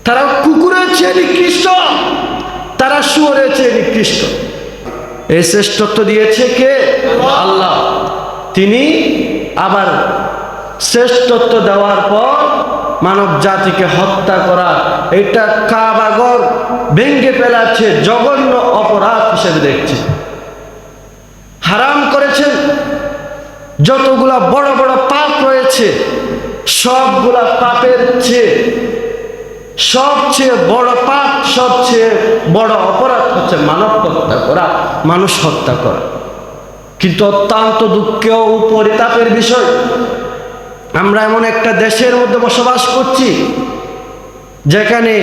তারা কুকুরের চেয়ে নিকৃষ্ট, তারা শুয়োরের চেয়ে নিকৃষ্ট। এই শ্রেষ্ঠত্ব দিয়েছে কে? আল্লাহ। তিনি আবার শ্রেষ্ঠত্ব দেওয়ার পর মানব জাতিকে হত্যা করা, এটা কাবাগর ভেঙ্গে ফেলাচ্ছে, জঘন্য অপরাধ হিসেবে দেখছে। হারাম করেছেন যতগুলা বড় বড় পাপ রয়েছে, সবগুলা পাপের চেয়ে সবচেয়ে বড় পাপ, সবচেয়ে বড় অপরাধ হচ্ছে মানব হত্যা করা, মানুষ হত্যা করা। কিন্তু অত্যন্ত দুঃখের ও পরিতাপের বিষয়, আমরা এমন একটা দেশের মধ্যে বসবাস করছি যেখানে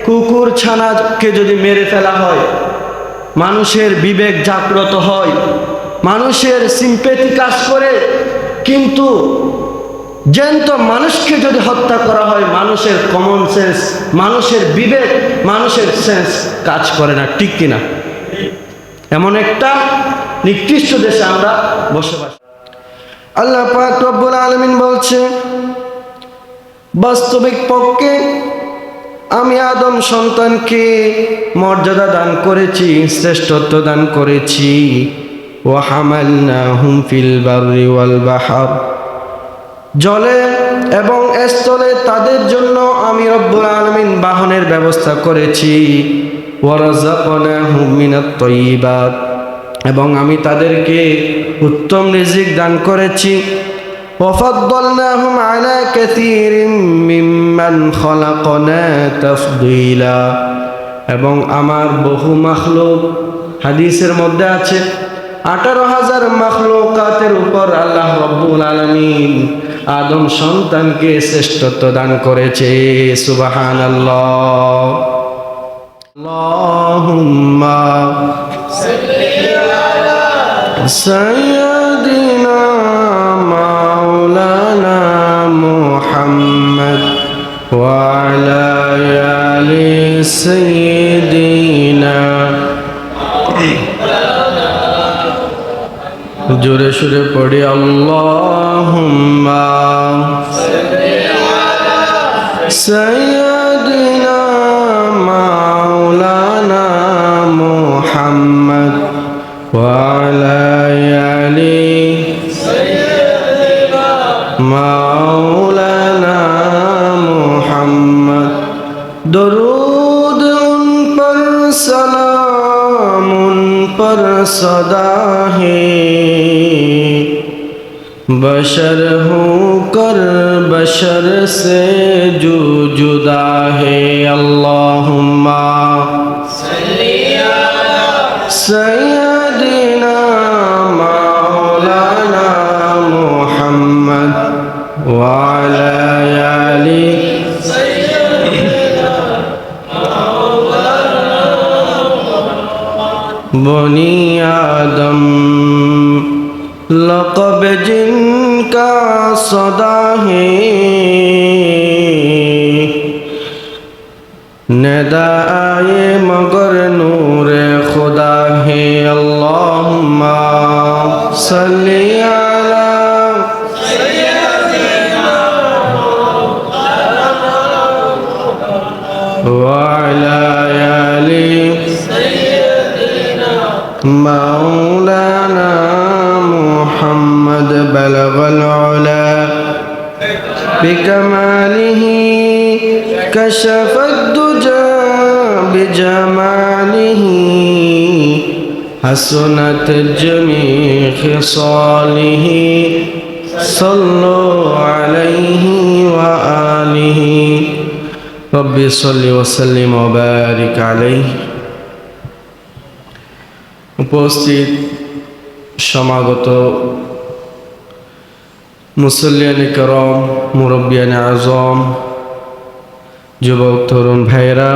কুকুর ছানাকে যদি মেরে ফেলা হয়, মানুষের বিবেক জাগ্রত হয়, মানুষের সিম্পেথি কাজ করে। কিন্তু জ্যান্ত মানুষকে যদি হত্যা করা হয়, মানুষের কমন সেন্স, মানুষের বিবেক, মানুষের সেন্স কাজ করে না, ঠিক কিনা? এমন একটা নিকৃষ্ট দেশে আমরা বসবাস। আল্লাহ পাক রব্বুল আলামিন বলছে, বাস্তবিক পক্ষে আমি আদম সন্তানকে মর্যাদা দান করেছি, শ্রেষ্ঠত্ব দান করেছি। ওয়া হামালনাহুম ফিল বাররি ওয়াল বাহর, জলে এবং স্থলে তাদের জন্য আমি রব্বুল আলামিন বাহনের ব্যবস্থা করেছি। ওয়া রাযাকনাহুম মিনাত তাইয়্যিবাত, এবং আমি তাদেরকে উত্তম রিজিক দান করেছি। ওয়া ফাদ্দালনাহুম আলা কাসীরিম মিম্মান খালাকনা তাফদীলা, এবং আমার বহু মাখলুক, হাদিসের মধ্যে আছে 18,000 মাখলুকাতের উপর আল্লাহ রব্বুল আলামিন আদম সন্তানকে শ্রেষ্ঠত্ব দান করেছে। সুবহানাল্লাহ। আল্লাহুম্মা সাল্লি আলা সাইয়্যিদিনা মাওলানা মুহাম্মদ ওয়া আলা আলি সাইয়্যিদিনা। জোরে সুরে পড়ি আল্লাহুম্মা সাল্লি আলা সাইয়্যিদিনা মাওলানা মুহাম্মদ ওয়া আলা আলি সাইয়্যিদিনা মাওলানা মুহাম্মদ। দরুদ উন पर सलाम उन पर सदा है, बशर होकर बशर से जो जुदा है। अल्लाहुम्मा सल्ली अला सय्यदिना मौलाना मुहम्मद व अला आलि बनी आदम लक़ब जिनका सदा है, नदा आए मगर नूर खुदा है। अल्लाहुम्मा सल्ली अला सय्यदिना व अला आलि मौलाना मुहम्मद। बलगल उला बिकमालिही कशफद दुजा बिजमालिही, हसनत जमी खिसालिही, सल्लु अलैहि व आलिही। रब्बि सल्लि व सल्लिम व बारिक अलैहि। উপস্থিত সমাগত মুসল্লিয়ানে করম, মুরব্বিয়ানে আজম, যুবক তরুণ ভাইরা,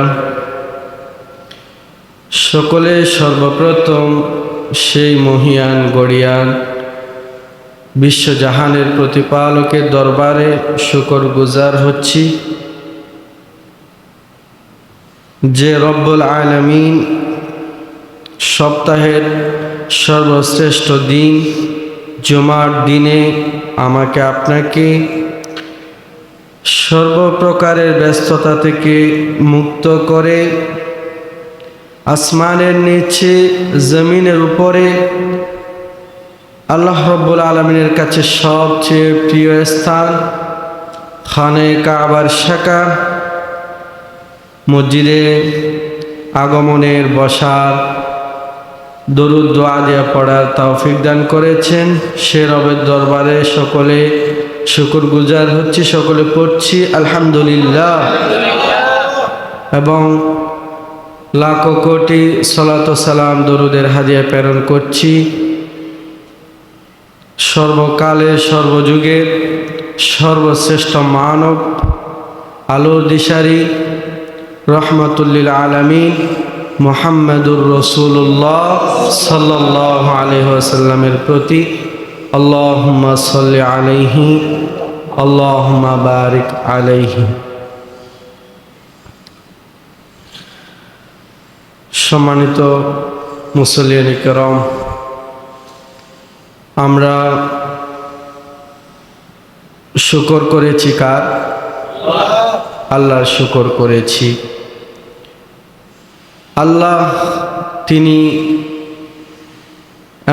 সকলে সর্বপ্রথম সেই মহিয়ান গড়িয়ান বিশ্বজাহানের প্রতিপালকের দরবারে শুকর গুজার হচ্ছি যে রব্বুল আলামিন সপ্তাহের সর্বশ্রেষ্ঠ দিন জুমার দিনে আমাকে আপনাকে সর্বপ্রকারের ব্যস্ততা থেকে মুক্ত করে আসমানের নিচে জমিনের উপরে আল্লাহ রাব্বুল আলামিনের কাছে সবচেয়ে প্রিয় স্থান খানে কাবার শাখা মসজিদে আগমনের বসার দরুদ দোয়া দিয়ে পড়ার তৌফিক দান করেছেন। সে রবের দরবারে সকলে শুকরগুজার হচ্ছি, সকলে পড়ছি আলহামদুলিল্লাহ এবং লাখো কোটি সালাত ও সালাম দরুদের হাদিয়া প্রেরণ করছি সর্বকালে সর্বযুগের সর্বশ্রেষ্ঠ মানব আলোর দিশারি রহমাতুল্লিল আলামিন মুহাম্মাদুর রাসূলুল্লাহ সাল্লাল্লাহু আলাইহি ওয়াসাল্লামের প্রতি আল্লাহুম্মা সাল্লি আলাইহি আল্লাহুম্মা বারিক আলাইহি। সম্মানিত মুসল্লিয়ান কিরাম, আমরা শুকর করেছি কার? আল্লাহর শুকর করেছি। আল্লাহ তিনি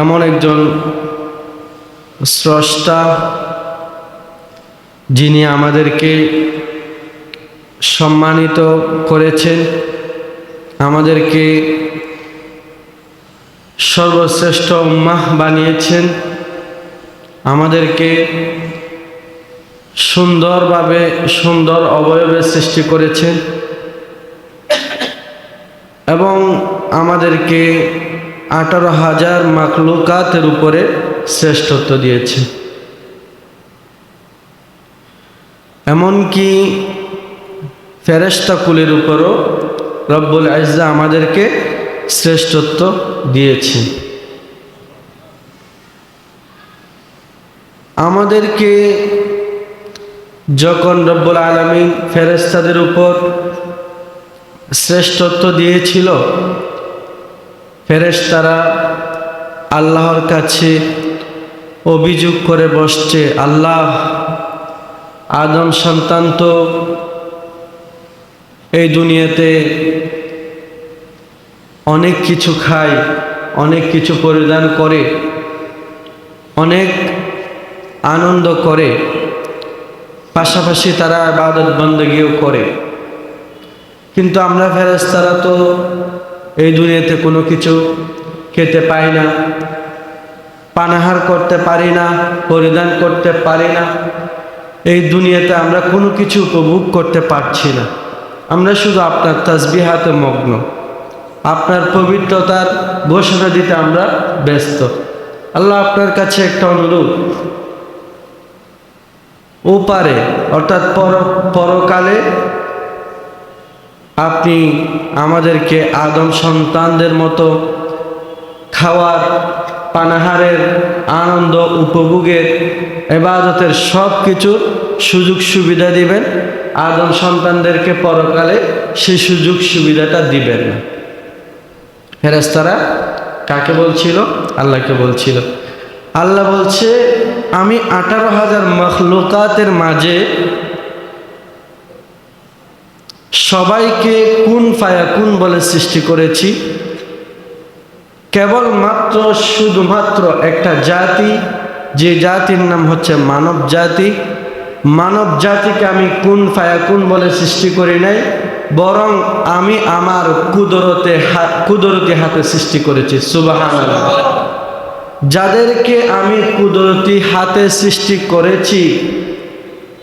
এমন একজন স্রষ্টা যিনি আমাদেরকে সম্মানিত করেছেন, আমাদেরকে সর্বশ্রেষ্ঠ উম্মাহ বানিয়েছেন, আমাদেরকে সুন্দরভাবে সুন্দর অবয়বে সৃষ্টি করেছেন এবং আমাদেরকে 18,000 মাখলুকাতের উপরে শ্রেষ্ঠত্ব দিয়েছেন। এমনকি ফেরেশতা কুলের উপরও রব্বুল ইজ্জা আমাদেরকে শ্রেষ্ঠত্ব দিয়েছেন। আমাদেরকে যখন রব্বুল আলামিন ফেরেশতাদের উপর শ্রেষ্ঠত্ব দিয়েছিল, ফেরেশতারা আল্লাহর কাছে অভিযোগ করে বসছে, আল্লাহ আদম সন্তান তো এই দুনিয়াতে অনেক কিছু খায়, অনেক কিছু পরিধান করে, অনেক আনন্দ করে, পাশাপাশি তারা ইবাদত বন্দেগীও করে, কিন্তু আমরা ফেরেশতারা তো এই দুনিয়াতে কোনো কিছু খেতে পাই না, পানাহার করতে পারি না, পরিধান করতে পারি না, এই দুনিয়াতে আমরা কোনো কিছু উপভোগ করতে পারছি না। আমরা শুধু আপনার তাসবিহাতে মগ্ন, আপনার পবিত্রতার ঘোষণা দিতে আমরা ব্যস্ত। আল্লাহ আপনার কাছে একটা অনুরোধ, ওপারে অর্থাৎ পরকালে আপনি আমাদেরকে আদম সন্তানদের মতো খাওয়ার, পানাহারের, আনন্দ উপভোগের, ইবাদতের সব কিছুর সুযোগ সুবিধা দিবেন। আদম সন্তানদেরকে পরকালে সেই সুযোগ সুবিধাটা দিবেন না। ফেরেশতারা কাকে বলছিল? আল্লাহকে বলছিল। আল্লাহ বলছে, আমি 18,000 মাখলুকাতের মাঝে সবাইকে কুন ফায়াকুন বলে সৃষ্টি করেছি, কেবলমাত্র শুধুমাত্র একটা জাতি, যে জাতির নাম হচ্ছে মানব জাতি। মানব জাতিকে আমি কুন ফায়াকুন বলে সৃষ্টি করি নাই, বরং আমি আমার কুদরতি হাতে সৃষ্টি করেছি। সুবহানাল্লাহ। যাদেরকে আমি কুদরতি হাতে সৃষ্টি করেছি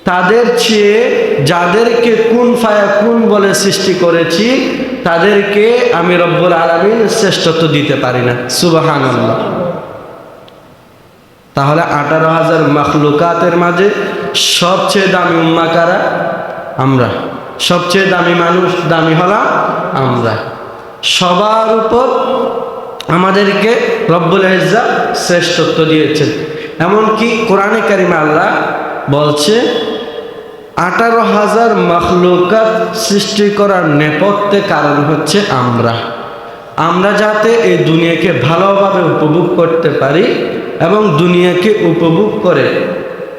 তাদের চেয়ে যাদেরকে কুন ফায়াকুন বলে সৃষ্টি করেছি তাদেরকে আমি রব্বুল আলামিন শ্রেষ্ঠত্ব দিতে পারি না। সুবহানাল্লাহ। তাহলে 18,000 মাখলুকাতের মাঝে সবচেয়ে দামি উম্মাহ কারা? আমরা। সবচেয়ে দামি মানুষ, দামি হলাম আমরা। সবার উপর আমাদেরকে রব্বুল ইজ্জা শ্রেষ্ঠত্ব দিয়েছেন। এমনকি কোরআনে কারিমে আল্লাহ বলছে 18,000 মাখলুকাত সৃষ্টি করার নেপথ্যে কারণ হচ্ছে আমরা যাতে এই দুনিয়াকে ভালোভাবে উপভোগ করতে পারি এবং দুনিয়াকে উপভোগ করে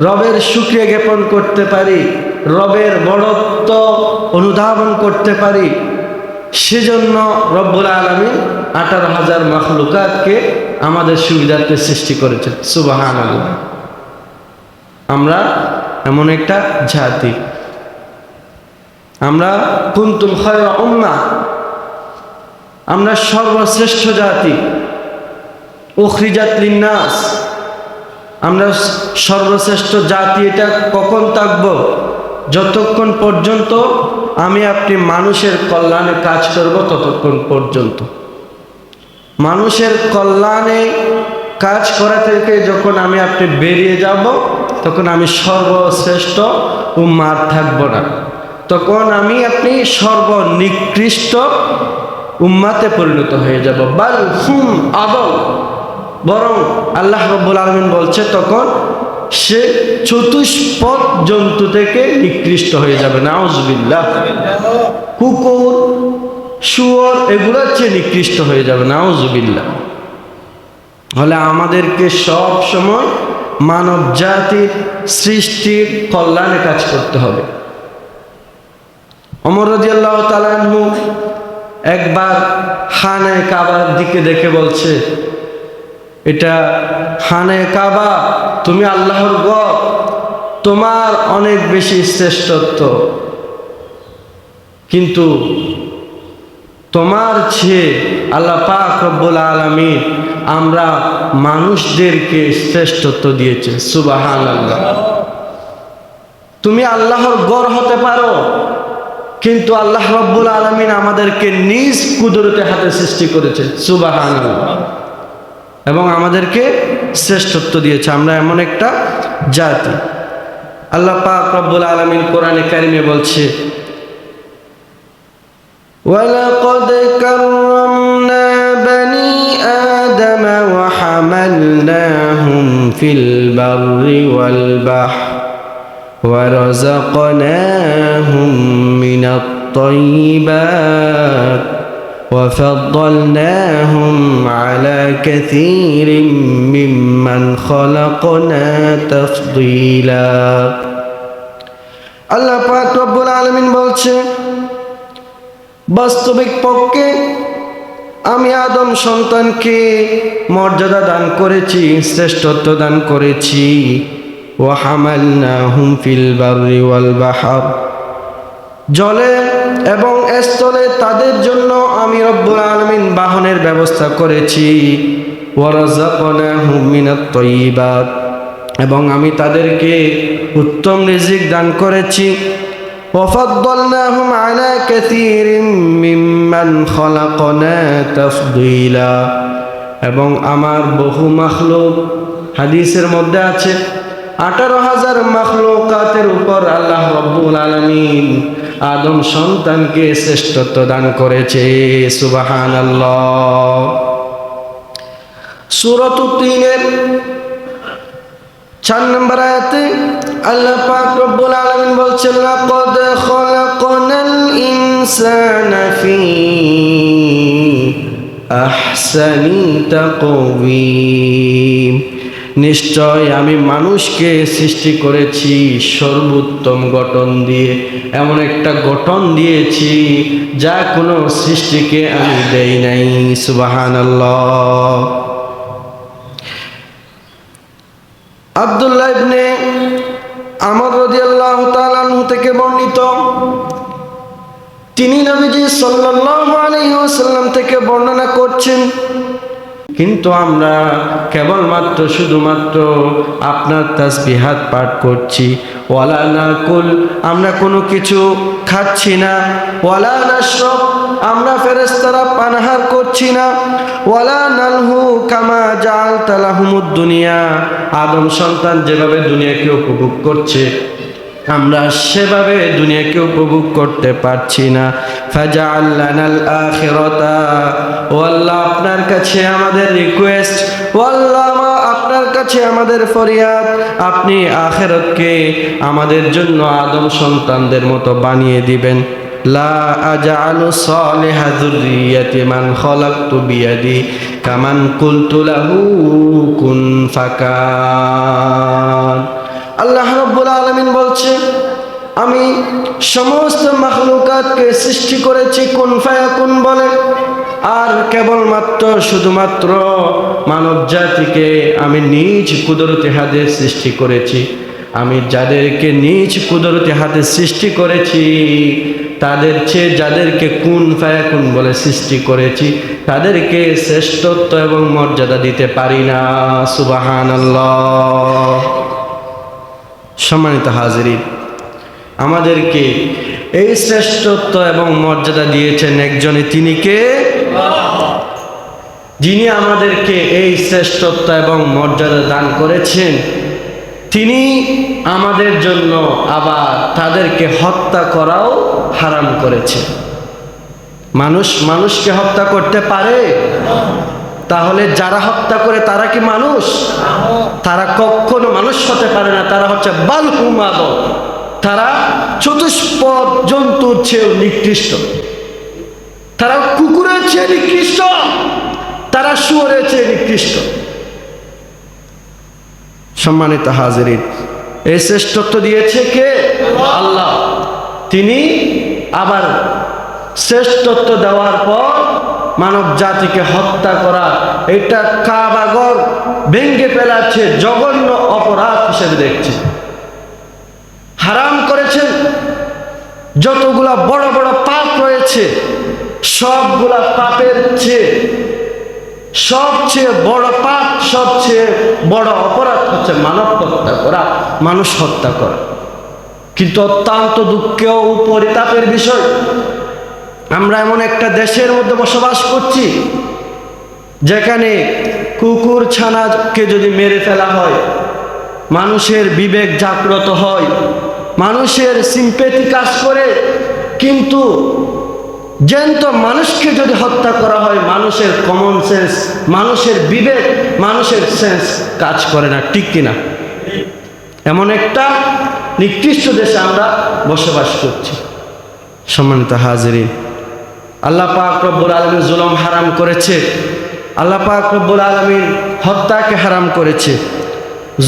রবের শুকরিয়া জ্ঞাপন করতে পারি, রবের বড়ত্ব অনুধাবন করতে পারি। সেজন্য রব্বুল আলামিন 18,000 মাখলুকাতকে আমাদের সুবিধার্থে সৃষ্টি করেছেন। সুবহানাল্লাহ। আমরা এমন একটা জাতি, আমরা কুনতুম খায়রা উম্মাহ, আমরা সর্বশ্রেষ্ঠ জাতি, উখরিজাত লিন্নাস, আমরা সর্বশ্রেষ্ঠ জাতি। এটা কখন থাকব? যতক্ষণ পর্যন্ত আমি আপনি মানুষের কল্যাণে কাজ করব, ততক্ষণ পর্যন্ত। মানুষের কল্যাণে কাজ করা থেকে যখন আমি আপনি বেরিয়ে যাব, তখন আমি সর্বশ্রেষ্ঠ উম্মাহ থাকব না, তখন আমি আপনি সর্বনিকৃষ্ট উম্মাতে পরিণত হয়ে যাব। বাল হুম আদল, বরং আল্লাহ রাব্বুল আলামিন বলছে তখন সে চতুষ্পদ জন্তু থেকে নিকৃষ্ট হয়ে যাবে। নাউজুবিল্লাহ। কুকুর, শুয়োর এগুলোর চেয়ে নিকৃষ্ট হয়ে যাবে। নাউজুবিল্লাহ। হলে আমাদেরকে সব সময় মানব জাতির সৃষ্টির কল্যাণে কাজ করতে হবে। ওমর রাদিয়াল্লাহু তাআলা আনহু একবার খানে কাবার দিকে দেখে বলছে, এটা খানে কাবা, তুমি আল্লাহর ঘর, তোমার অনেক বেশি শ্রেষ্ঠত্ব, কিন্তু তোমার চেয়ে আল্লাহ পাক রব্বুল আলামিন আমরা মানুষদেরকে শ্রেষ্ঠত্ব দিয়েছে। সুবহানাল্লাহ। তুমি আল্লাহর ঘর হতে পারো, কিন্তু আল্লাহ রব্বুল আলামিন আমাদেরকে নিজ কুদরতে হাতে সৃষ্টি করেছে। সুবহানাল্লাহ। এবং আমাদেরকে শ্রেষ্ঠত্ব দিয়েছে। আমরা এমন একটা জাতি। আল্লাহ পাক রব্বুল আলামিন কোরআনে কারিমে বলছে, ওয়ালাকাদ কাররামনা বানি আদম ওয়া হামালনাহুম ফিল বাররি ওয়াল বাহর ওয়া রাযাকনাহুম মিনাত তাইয়্যিবাত وفضلناهم على كثير ممن خلقنا تفضيلا। আল্লাহ পাক রব্বুল আলামিন বলছে, বাস্তবিক পক্ষে আমি আদম সন্তানকে মর্যাদা দান করেছি, শ্রেষ্ঠত্ব দান করেছি। ওয়া হামালনাহুম ফিল বাররি ওয়াল বাহর, জলে এবং স্থলে তাদের জন্য আমি রব্বুল আলামিন বাহনের ব্যবস্থা করেছি। ওয়া রাযাকনাহুম মিনাত তাইয়্যিবাত, এবং আমি তাদেরকে উত্তম রিজিক দান করেছি। ওয়া ফাদ্দালনাহুম আলা কাসীরিম মিম্মান খালাকনা তাফদীলা, এবং আমার বহু মাখলুক, হাদিসের মধ্যে আছে 18,000 মাখলুকাতের উপর আল্লাহ রব্বুল আলামিন আদম সন্তানকে শ্রেষ্ঠত্ব দান করেছে। সুবহানাল্লাহ। সূরাতুত তিনের 4 নম্বর আয়াতে আল্লাহ পাক রব্বুল আলামিন বলছেন, লাকাদ খালাকনাল ইনসানা ফি আহসানি তাকওয়িম, নিশ্চয় আমি মানুষকে সৃষ্টি করেছি সর্বোত্তম গঠন দিয়ে, এমন একটা গঠন দিয়েছি যা কোনো সৃষ্টিকে আমি দেই নাই। সুবহানাল্লাহ। আব্দুল্লাহ ইবনে আমর রাদিয়াল্লাহু তাআলা আনহু থেকে বর্ণিত, তিনি নবীজি সাল্লাল্লাহু আলাইহি ওয়াসাল্লাম থেকে বর্ণনা করছেন, কিন্তু আমরা কেবলমাত্র শুধুমাত্র আপনার তাসবিহাত পাঠ করছি। ওয়ালা নাকুল, আমরা কোনো কিছু খাচ্ছি না। ওয়ালা নাশরাব, আমরা ফেরেশতারা পানাহার করছি না। ওয়ালা নালহু কামা জাআলতা লাহুমুদ দুনিয়া, আদম সন্তান যেভাবে দুনিয়াকে উপভোগ করছে আমরা সেভাবে দুনিয়াকে উপভোগ করতে পারছি না। ফাজআল লানাল আখিরাতা, ও আল্লাহ আপনার কাছে আমাদের রিকোয়েস্ট, ও আল্লাহ আপনার কাছে আমাদের ফরিয়াদ, আপনি আখিরাতকে আমাদের জন্য আদম সন্তানদের মতো বানিয়ে দিবেন। লা আজআলু সালিহা যুররিয়াতি মান খালাকতু বিয়াদি কামান কুলতু লাহু কুন ফাকান। আল্লাহ রাব্বুল আলামিন বলছে, আমি সমস্ত মাখলুকাতকে সৃষ্টি করেছি কুন ফায়াকুন বলে, আর কেবলমাত্র শুধুমাত্র মানব জাতিকে আমি নিজ কুদরতি হাতে সৃষ্টি করেছি। আমি যাদেরকে নিজ কুদরতি হাতে সৃষ্টি করেছি তাদের চেয়ে যাদেরকে কুন ফায়াকুন বলে সৃষ্টি করেছি তাদেরকে শ্রেষ্ঠত্ব এবং মর্যাদা দিতে পারি না। সুবহানাল্লাহ। সম্মানিত হাজিরিন, আমাদেরকে এই শ্রেষ্ঠত্ব এবং মর্যাদা দিয়েছেন একজনে, তিনি কে? যিনি আমাদেরকে এই শ্রেষ্ঠত্ব এবং মর্যাদা দান করেছেন তিনি আমাদের জন্য আবার তাদেরকে হত্যা করাও হারাম করেছে। মানুষ মানুষকে হত্যা করতে পারে? তাহলে যারা হত্যা করে তারা কি মানুষ? তারা কখনো মানুষ হতে পারে না। তারা হচ্ছে বালহুমাদ, তারা চতুষ্পদ জন্তুর চেয়েও নিকৃষ্ট, তারা কুকুরের চেয়ে নিকৃষ্ট, তারা শুয়োরের চেয়ে নিকৃষ্ট। সম্মানিত হাজিরিন, এই শ্রেষ্ঠত্ব দিয়েছে কে? আল্লাহ। তিনি আবার শ্রেষ্ঠত্ব দেওয়ার পর মানব জাতিকে হত্যা করা, এটা কাবাগর ভেঙ্গে ফেলাচ্ছে, জঘন্য অপরাধ হিসেবে দেখছে, হারাম করেছেন। যতগুলা বড় বড় পাপ রয়েছে সবগুলা পাপের চেয়ে সবচেয়ে বড় পাপ, সবচেয়ে বড় অপরাধ হচ্ছে মানব হত্যা করা, মানুষ হত্যা করা। কিন্তু অত্যন্ত দুঃখের ও পরিতাপের বিষয়, আমরা এমন একটা দেশের মধ্যে বসবাস করছি যেখানে কুকুর ছানাকে যদি মেরে ফেলা হয় মানুষের বিবেক জাগ্রত হয়, মানুষের সিম্পেথি কাজ করে, কিন্তু জ্যান্ত মানুষকে যদি হত্যা করা হয় মানুষের কমন সেন্স, মানুষের বিবেক, মানুষের সেন্স কাজ করে না। ঠিক কিনা? এমন একটা নিকৃষ্ট দেশে আমরা বসবাস করছি। সম্মানিত হাজিরিন, আল্লাহ পাক রব্বুল আলামিন জুলুম হারাম করেছে, আল্লাহ পাক রব্বুল আলামিন হত্যাকে হারাম করেছে।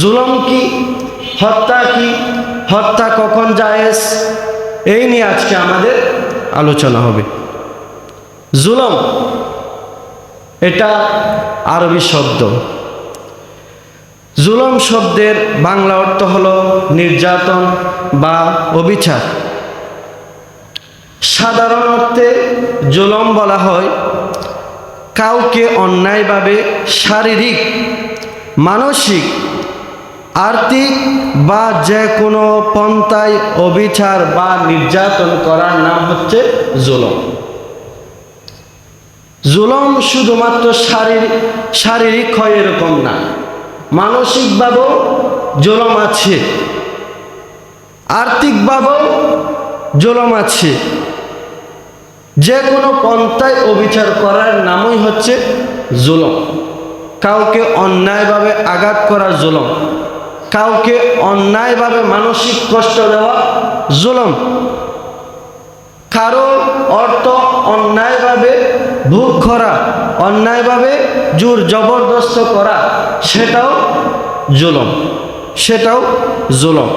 জুলুম কি? হত্যা কি? হত্যা কখন জায়েজ? এই নিয়ে আজকে আমাদের আলোচনা হবে। জুলুম এটা আরবি শব্দ। জুলুম শব্দের বাংলা অর্থ হলো নির্যাতন বা অবিচার। সাধারণ অর্থে জুলুম বলা হয় কাউকে অন্যায়ভাবে শারীরিক, মানসিক, আর্থিক বা যে কোনো পন্থায় অবিচার বা নির্যাতন করার নাম হচ্ছে জুলুম। জুলুম শুধুমাত্র শারীরিক হয় এরকম না, মানসিকভাবেও জুলুম আছে, আর্থিকভাবেও জুলুম আছে। যে কোনো পন্থায় অবিচার করার নামই হচ্ছে জুলুম। কাউকে অন্যায়ভাবে আঘাত করা জুলুম, কাউকে অন্যায়ভাবে মানসিক কষ্ট দেওয়া জুলুম, কারো অর্থ অন্যায়ভাবে ভোগ করা, অন্যায়ভাবে জোর জবরদস্ত করা, সেটাও জুলুম, সেটাও জুলুম।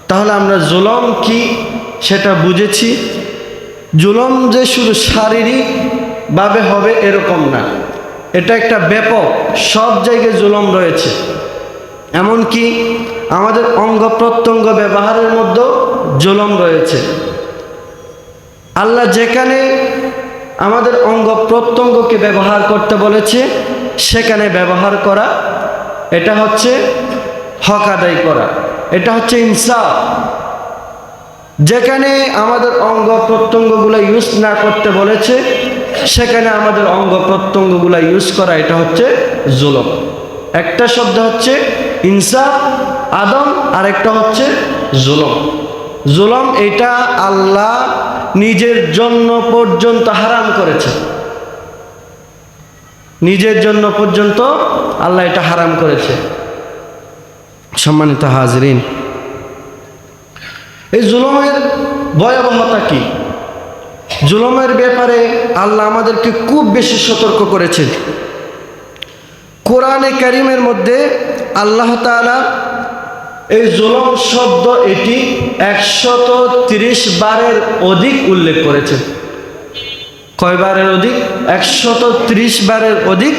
তাহলে আমরা জুলুম কি সেটা বুঝেছি। জুলুম যে শুধু শারীরিকভাবে হবে এরকম না, এটা একটা ব্যাপক, সব জায়গায় জুলুম রয়েছে। এমনকি আমাদের অঙ্গ প্রত্যঙ্গ ব্যবহারের মধ্যেও জুলুম রয়েছে। আল্লাহ যেখানে আমাদের অঙ্গ প্রত্যঙ্গকে ব্যবহার করতে বলেছে সেখানে ব্যবহার করা, এটা হচ্ছে হক আদায় করা, এটা হচ্ছে ইনসাফ। যেখানে আমাদের অঙ্গ প্রত্যঙ্গগুলো ইউজ না করতে বলেছে সেখানে আমাদের অঙ্গ প্রত্যঙ্গগুলো ইউজ করা, এটা হচ্ছে জুলুম। একটা শব্দ হচ্ছে ইনসাফ, আদম, আর একটা হচ্ছে জুলুম। জুলুম এটা আল্লাহ নিজের জন্য পর্যন্ত হারাম করেছে, নিজের জন্য পর্যন্ত আল্লাহ এটা হারাম করেছে। সম্মানিত হাজরিন, এই জুলুমের ভয়াবহতা কি? জুলুমের ব্যাপারে আল্লাহ আমাদেরকে খুব বেশি সতর্ক করেছেন। কোরআনে কারীমের মধ্যে আল্লাহ তাআলা এই জুলুম শব্দ এটি 130 বারের অধিক উল্লেখ করেছেন। কয় বারের অধিক? 130 বারের অধিক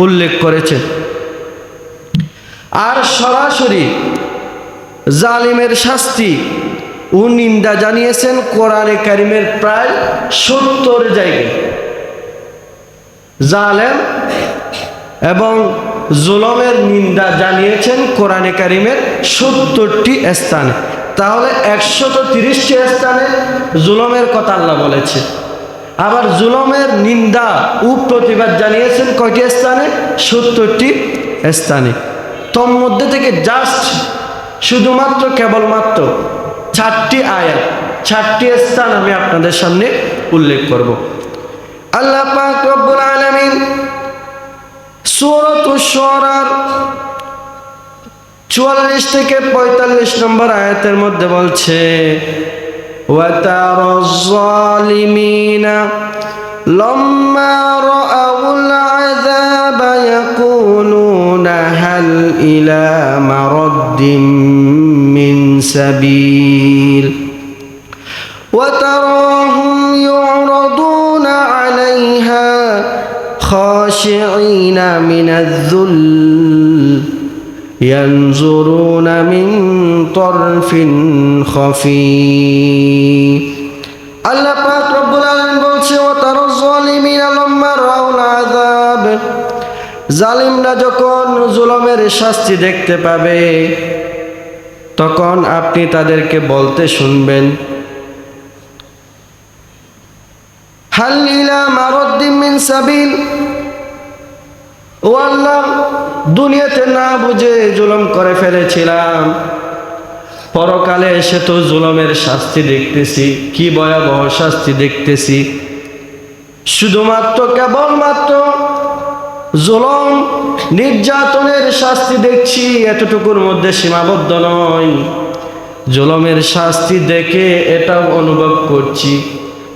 উল্লেখ করেছেন। আর সরাসরি জালিমের শাস্তি ও নিন্দা জানিয়েছেন কোরআনে কারিমের প্রায় 70 জায়গায়। জালেম এবং জুলুমের নিন্দা জানিয়েছেন কোরআনে কারিমের 70টি স্থানে। তাহলে 130টি স্থানে জুলুমের কথা আল্লাহ বলেছে। আবার জুলুমের নিন্দা ও প্রতিবাদ জানিয়েছেন কয়টি স্থানে? 70টি স্থানে। তোর মধ্যে থেকে জাস্ট শুধুমাত্র কেবলমাত্র 4টি আয়াত, 4টি স্থান আমি আপনাদের সামনে উল্লেখ করব। আল্লাহ পাক রব্বুল আলামিন সূরাতুশ শুআরার 44 থেকে 45 নম্বর আয়াতের মধ্যে বলছে, ওয়া তারাজ যালিমিনা লাম্মা রাআউল আযাবা ইয়াকুলুনা হাল ইলা মারাদ্দিম মিন সাবিল ওয়া তারাহুম ইউরাদুনা আলাইহা খাশিঈনা মিনাজ-যুল ইয়ানজুরুনা মিন তারফিন খাফি। আল্লাহ পাক রব্বুল আলামিন বলছে, ওয়া তারাজ যালিমিনা লাম্মা রাআউল আযাব, জালিমরা যখন জুলুমের শাস্তি দেখতে পাবে তখন আপনি তাদেরকে বলতে শুনবেন, হাল ইলা মারাদ্দিম মিন সাবিল, ও আল্লাহ দুনিয়াতে না বুঝে জুলুম করে ফেলেছিলাম, পরকালে এসে তো জুলুমের শাস্তি দেখতেছি, কি ভয়াবহ শাস্তি দেখতেছি। শুধুমাত্র কেবলমাত্র জুলুম নির্যাতনের শাস্তি দেখছি, এতটুকুর মধ্যে সীমাবদ্ধ নয়। জুলুমের শাস্তি দেখে এটাও অনুভব করছি,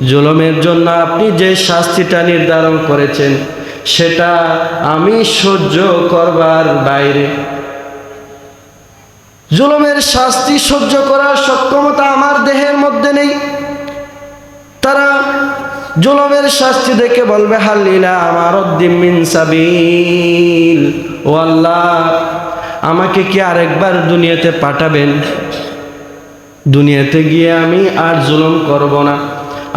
জুলুমের জন্য আপনি যে শাস্তিটা নির্ধারণ করেছেন সেটা আমি সহ্য করবার বাইরে। জুলুমের শাস্তি সহ্য করার সক্ষমতা আমার দেহের মধ্যে নেই। তারা জুলুমের শাস্তি দেখে বলবে, হাল ইলা মারাদ্দিম মিন সাবিল, ও আল্লাহ আমাকে কি আরেকবার দুনিয়াতে পাঠাবেন? দুনিয়াতে গিয়ে আমি আর জুলুম করব না,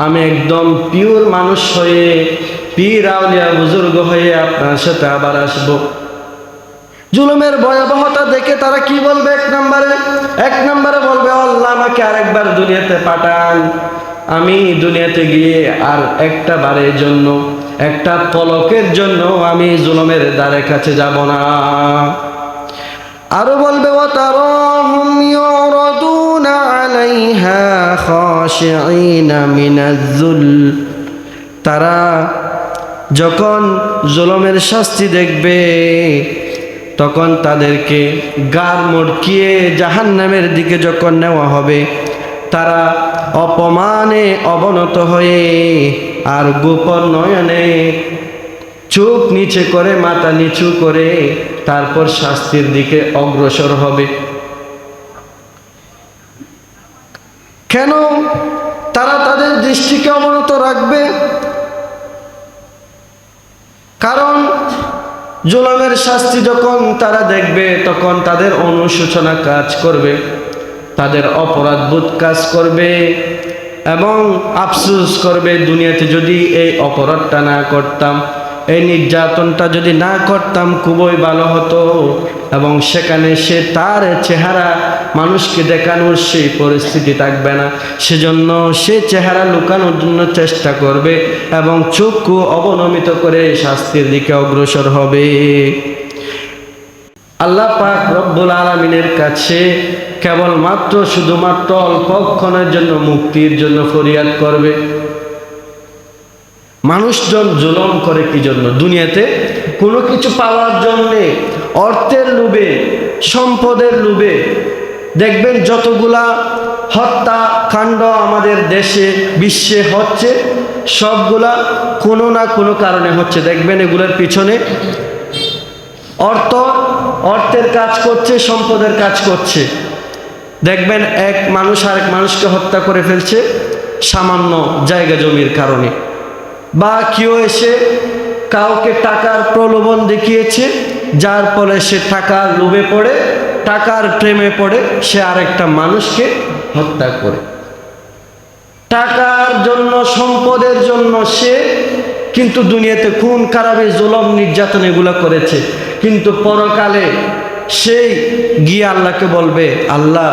আমি একদম পিওর মানুষ হয়ে, পীর আউলিয়া বুজুর্গ হয়ে আপনার সাথে আবার আসব। জুলুমের ভয়াবহতা দেখে তারা কি বলবে? এক নম্বরে বলবে, আল্লাহ আমাকে আরেকবার দুনিয়াতে পাঠান, আমি দুনিয়াতে গিয়ে আর একটা বারের জন্য, একটা পলকের জন্য আমি জুলুমের দ্বারে কাছে যাব না। আরো বলবে, ওয়া তারাহুম ইউরাদুনা আলাইহা খাশিঈনা মিনাজ-যুল, তারা যখন জুলুমের শাস্তি দেখবে তখন তাদেরকে গার মটকিয়ে জাহান্নামের দিকে যখন নেওয়া হবে, তারা অপমানে অবনত হয়ে আর গোপন নয়নে চোখ নিচে করে, মাথা নিচু করে তারপর শাস্তির দিকে অগ্রসর হবে। কেন তারা তাদের দৃষ্টিকে অবনত রাখবে? কারণ জুলুমের শাস্তি যখন তারা দেখবে তখন তাদের অনুশোচনা কাজ করবে, তাদের অপরাধবোধ কাজ করবে এবং আফসোস করবে, দুনিয়াতে যদি এই অপরাধটা না করতাম, এই নির্যাতনটা যদি না করতাম খুবই ভালো হতো। এবং সেখানে সে তার চেহারা মানুষকে দেখানোর সেই পরিস্থিতি থাকবে না, সেজন্য সে চেহারা লুকানোর জন্য চেষ্টা করবে এবং চক্ষু অবনমিত করে শাস্তির দিকে অগ্রসর হবে। আল্লাহ পাক রব্বুল আলামিনের কাছে কেবলমাত্র শুধুমাত্র অল্পক্ষণের জন্য মুক্তির জন্য ফরিয়াদ করবে। মানুষজন জুলুম করে কি জন্য? দুনিয়াতে কোনো কিছু পাওয়ার জন্যে, অর্থের লোভে, সম্পদের লোভে। দেখবেন যতগুলা হত্যাকাণ্ড আমাদের দেশে বিশ্বে হচ্ছে, সবগুলা কোনো না কোনো কারণে হচ্ছে। দেখবেন এগুলোর পিছনে অর্থের কাজ করছে, সম্পদের কাজ করছে। দেখবেন এক মানুষ আরেক মানুষকে হত্যা করে ফেলছে সামান্য জায়গা জমির কারণে, বা কেউ এসে কাউকে টাকার প্রলোভন দেখিয়েছে, যার ফলে সে টাকার লোভে পড়ে, টাকার প্রেমে পড়ে সে আরেকটা মানুষকে হত্যা করে। টাকার জন্য, সম্পদের জন্য সে কিন্তু দুনিয়াতে খুন খারাপি জুলুম নির্যাতন এগুলো করেছে, কিন্তু পরকালে সেই গিয়ে আল্লাহকে বলবে, আল্লাহ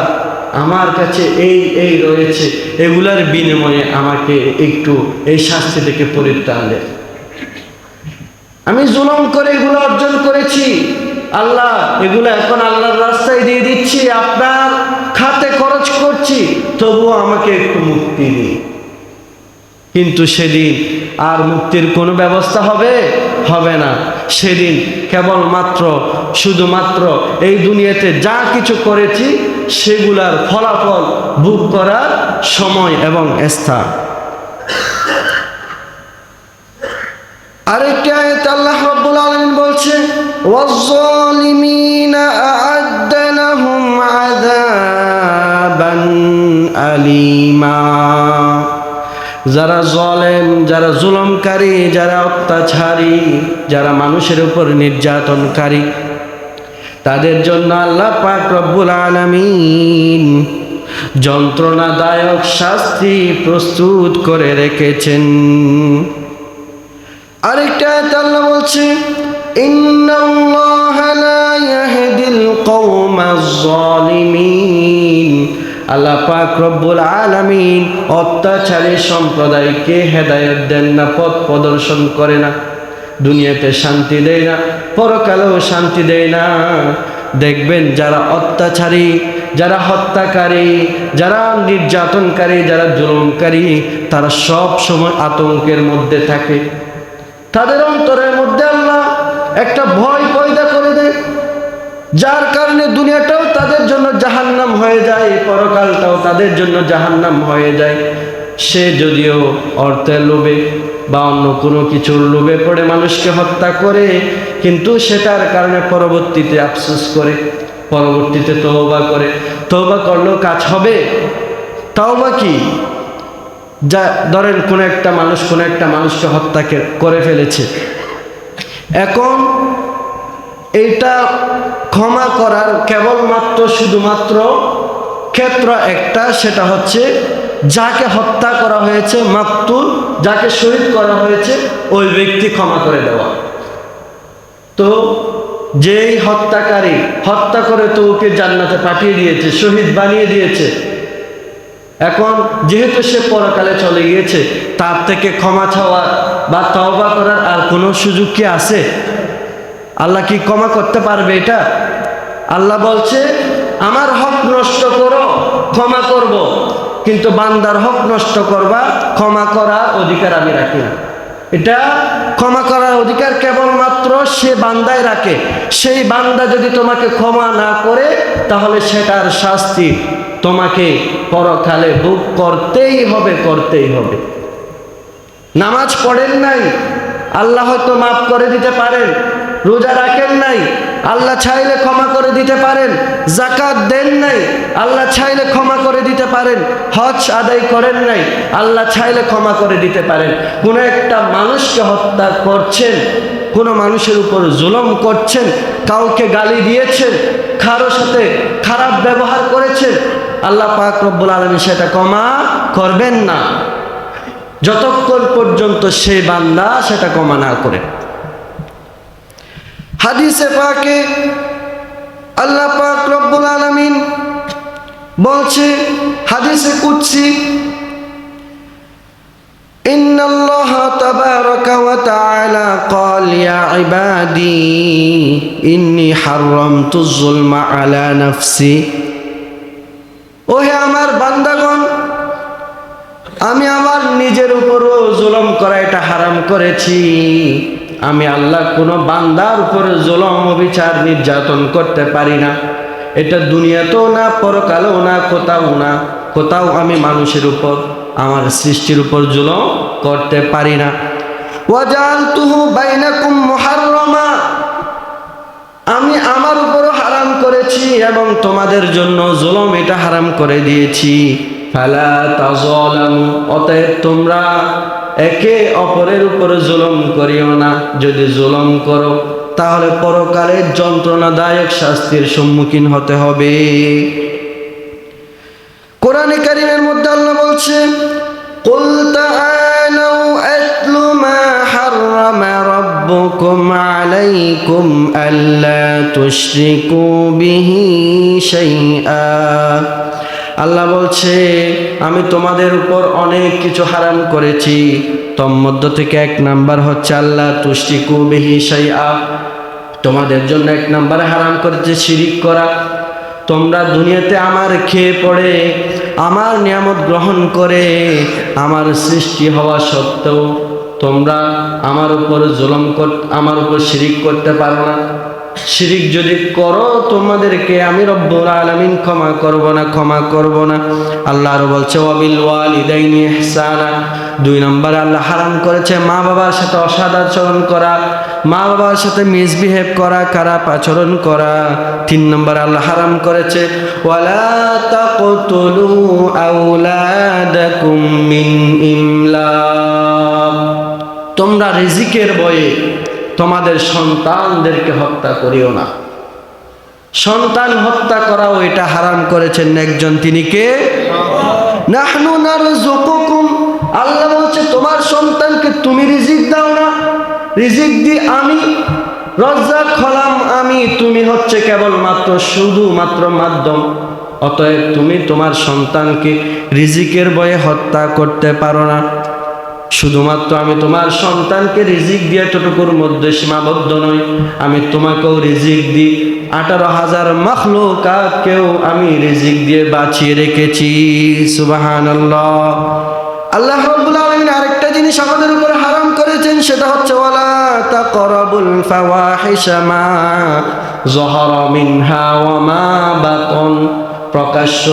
আমার কাছে এই এই রয়েছে, এগুলার বিনিময়ে আমাকে একটু এই শাস্তি থেকে পরিত্রাণ দেন। আমি জুলুম করে এগুলো অর্জন করেছি, আল্লাহ এগুলো এখন আল্লাহর রাস্তায় দিয়ে দিচ্ছি, আপনার খাতে খরচ করছি, তবুও আমাকে একটু মুক্তি দিন। কিন্তু সেদিন আর মুক্তির কোনো ব্যবস্থা হবে না। সেদিন কেবলমাত্র শুধুমাত্র এই দুনিয়াতে যা কিছু করেছি সেগুলার ফলাফল ভোগ করার সময় এবং স্থান। আরেকটি আয়াতে আল্লাহ রাব্বুল আলামিন বলছে, ওয়াজ-যালিমিনা আ'আদ্দা লাহুম আযাবান আলীমা। যারা জালেম, যারা জুলুমকারী, যারা অত্যাচারী, যারা মানুষের উপর নির্যাতনকারী, তাদের জন্য আল্লাহ পাক রব্বুল আলামিন যন্ত্রণাদায়ক শাস্তি প্রস্তুত করে রেখেছেন। আরেকটা আয়াতে আল্লাহ বলছে, ইন্নাল্লাহা লা ইয়াহদিল কওমাজ জালিমিন। আল্লাহ পাক রব্বুল আলামিন অত্যাচারী সম্প্রদায়কে হেদায়েত দেন না, পথ প্রদর্শন করে না, দুনিয়াতে শান্তি দেয় না, পরকালেও শান্তি দেয় না। দেখবেন যারা অত্যাচারী, যারা হত্যাকারী, যারা নির্যাতনকারী, যারা জুলুমকারী, তারা সব সময় আতঙ্কের মধ্যে থাকে। তাদের অন্তরের মধ্যে আল্লাহ একটা ভয় পয়দা করে দেয়, যার কারণে দুনিয়াটাও তাদের জন্য জাহান্নাম হয়ে যায়, পরকালটাও তাদের জন্য জাহান্নাম হয়ে যায়। সে যদিও অর্থের লোভে বা অন্য কোনো কিছুর লোভে পড়ে মানুষকে হত্যা করে, কিন্তু সেটার কারণে পরবর্তীতে আফসোস করে, পরবর্তীতে তওবা করে। তওবা করলেও কাজ হবে? তওবা কি? যা ধরেন কোনো একটা মানুষকে হত্যা করে ফেলেছে, এখন এইটা ক্ষমা করার কেবলমাত্র শুধুমাত্র ক্ষেত্র একটা, সেটা হচ্ছে যাকে হত্যা করা হয়েছে, মাকতুল, যাকে শহীদ করা হয়েছে, ওই ব্যক্তি ক্ষমা করে দেওয়া। তো যেই হত্যাকারী হত্যা করে তো ওকে জান্নাতে পাঠিয়ে দিয়েছে, শহীদ বানিয়ে দিয়েছে, এখন যেহেতু সে পরকালে চলে গিয়েছে, তার থেকে ক্ষমা চাওয়ার বা তওবা করার আর কোনো সুযোগ কি আছে? আল্লাহ কি ক্ষমা করতে পারবে এটা? আল্লাহ বলছে, আমার হক নষ্ট করো, ক্ষমা করব, কিন্তু বান্দার হক নষ্ট করবা, ক্ষমা করার অধিকার আমি রাখি না। এটা ক্ষমা করার অধিকার কেবলমাত্র সে বান্দাই রাখে। সেই বান্দা যদি তোমাকে ক্ষমা না করে, তাহলে সেটার শাস্তি তোমাকে পরকালে ভোগ করতেই হবে। নামাজ পড়েন নাই, আল্লাহ হয়তো মাফ করে দিতে পারেন। রোজা রাখেন নাই, আল্লাহ চাইলে ক্ষমা করে দিতে পারেন। যাকাত দেন নাই, আল্লাহ চাইলে ক্ষমা করে দিতে পারেন। হজ আদায় করেন নাই, আল্লাহ চাইলে ক্ষমা করে দিতে পারেন। কোনো একটা মানুষকে হত্যা করছেন, কোনো মানুষের উপর জুলুম করছেন, কাউকে গালি দিয়েছেন, কারোর সাথে খারাপ ব্যবহার করেছেন, আল্লাহ পাক রব্বুল আলামিন সেটা ক্ষমা করবেন না যতক্ষণ পর্যন্ত সেই বান্দা সেটা ক্ষমা না করে। হাদিসে পাকে আল্লাহ পাক রব্বুল আলামিন বলছে, হাদিসে কুদসি, ইন্নাল্লাহ তাবারাকা ওয়া তাআলা ক্বাল ইয়া ইবাদি ইন্নী হারামতুজ যুলমা আলা নাফসি। ওহে আমার বান্দাগণ, আমি আমার নিজের উপরও জুলুম করা এটা হারাম করেছি। আমি আল্লাহ কোনো বান্দার উপর জুলুম, অবিচার, নির্যাতন করতে পারি না। এটা দুনিয়াতেও না, পরকালেও না, কোথাও আমি মানুষের উপর, আমার সৃষ্টির উপর জুলুম করতে পারি না। ওয়াজালতুহু বাইনাকুম মুহাররামা, আমি আমার উপরও হারাম করেছি, এবং তোমাদের জন্য জুলুম এটা হারাম করে দিয়েছি। ফালা তাযালামু, অতএব তোমরা একে অপরের উপরে জুলুম করিও না। যদি জুলুম করো তাহলে পরকালের যন্ত্রণাদায়ক শাস্তির সম্মুখীন হতে হবে। কোরআনে কারীমের মধ্যে আল্লাহ বলছে, কুল তাআলাউ আতলু মা হাররামা রাব্বুকুম আলাইকুম আল্লা তুশরিকু বিহি শাইআ। আল্লাহ বলছে, আমি তোমাদের উপর অনেক কিছু হারাম করেছি, তন্মধ্য থেকে এক নাম্বার হচ্ছে আল্লাহ তুশরিকু বিহি শাইআ। তোমাদের জন্য এক নাম্বারে হারাম করেছে শিরিক করা। তোমরা দুনিয়াতে আমার খেয়ে পড়ে, আমার নিয়ামত গ্রহণ করে, আমার সৃষ্টি হওয়া সত্ত্বেও তোমরা আমার উপর জুলুম আমার উপর শিরিক করতে পারো না। শিরিক যদি করো তোমাদেরকে আমি রব্বুল আলামিন ক্ষমা করব না। আল্লাহ আরো বলছে, ওয়াবিল ওয়ালিদাইনি ইহসানা। 2 নম্বরে আল্লাহ হারাম করেছে মা বাবার সাথে অসৎ আচরণ করা, মা বাবার সাথে মিসবিহেভ করা, খারাপ আচরণ করা। 3 নম্বরে আল্লাহ হারাম করেছে ওয়ালা তাকতুলু আওলাদাকুম মিন ইমলাক। তোমরা রিজিকের ভয়ে তোমাদের সন্তানদেরকে হত্যা করিও না। সন্তান হত্যা করাও এটা হারাম করেছেন একজন, তিনি কে? নাহনু নারযুকুকুম। আল্লাহ বলছে তোমার সন্তানকে তুমি রিজিক দাও না, রিজিক দি আমি, রজ্জাক হলাম আমি, তুমি হচ্ছে কেবলমাত্র শুধুমাত্র মাধ্যম। অতএব তুমি তোমার সন্তানকে রিজিকের ভয়ে হত্যা করতে পারো না। শুধুমাত্র আমি তোমার সন্তানকে রিজিক দিয়ে এতটুকুর মধ্যে সীমাবদ্ধ নই, আমি তোমাকেও রিজিক দিই। 18,000 মাখলুকাতকেও আমি রিজিক দিয়ে বাঁচিয়ে রেখেছি। সুবহানাল্লাহ। আল্লাহ রাব্বুল আলামিন আরেকটা জিনিস আমাদের উপর হারাম করেছেন, সেটা হচ্ছে ওয়ালা তাকরাবুল ফাওয়াহিশা মা যাহারা মিনহা ওয়া মা বাতন। প্রকাশ্য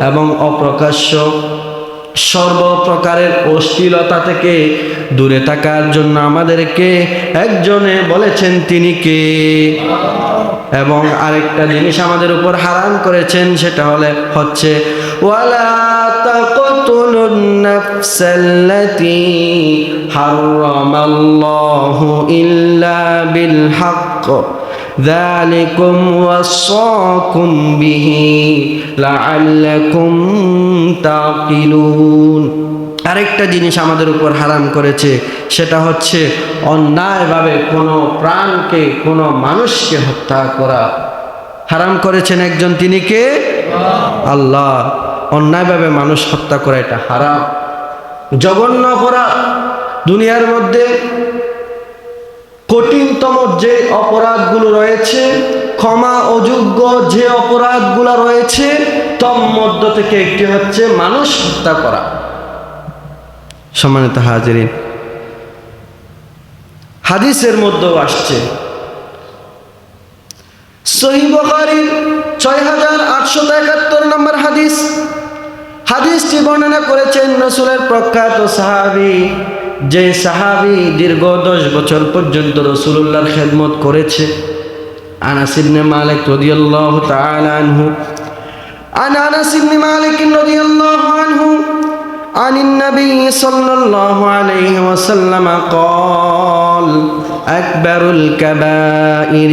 এবং অপ্রকাশ্য সর্বপ্রকারের অশ্লীলতা থেকে দূরে থাকার জন্য আমাদেরকে একজনে বলেছেন, তিনি কে? এবং আরেকটা জিনিস আমাদের উপর হারাম করেছেন, সেটা হচ্ছে ওয়ালা তাকতুলুন নাফসাল্লাতী হারামাল্লাহু ইল্লা বিল হক যালিকুম ওয়াসাকুম বিহি লাআল্লাকুম তাকিলুন। আরেকটা জিনিস আমাদের উপর হারাম করেছে, সেটা হচ্ছে অন্যায়ভাবে কোনো প্রাণকে, কোনো মানুষকে হত্যা করা। হারাম করেছেন একজন, তিনি কে? আল্লাহ। অন্যায়ভাবে মানুষ হত্যা করা এটা হারাম, জঘন্য অপরাধ। দুনিয়ার মধ্যে কঠিনতম যে অপরাধগুলো রয়েছে, ক্ষমা অযোগ্য যে অপরাধগুলো রয়েছে, তন্মধ্য থেকে একটি হচ্ছে মানুষ হত্যা করা। সম্মানিত হাজিরিন, হাদিসের মধ্যেও আসছে, সহিহ বুখারীর 6871 নম্বর হাদিস। হাদিসটি বর্ণনা করেছেন রাসূলের প্রখ্যাত সাহাবী, যে সাহাবী দীর্ঘ 10 বছর পর্যন্ত রাসূলুল্লাহর খেদমত করেছে। আনাস ইবনে মালিক রাদিয়াল্লাহু তাআলা আনহু, আনাস ইবনে মালিক রাদিয়াল্লাহু আনহু عن النبي صلى الله عليه وسلم قال أكبر الكبائر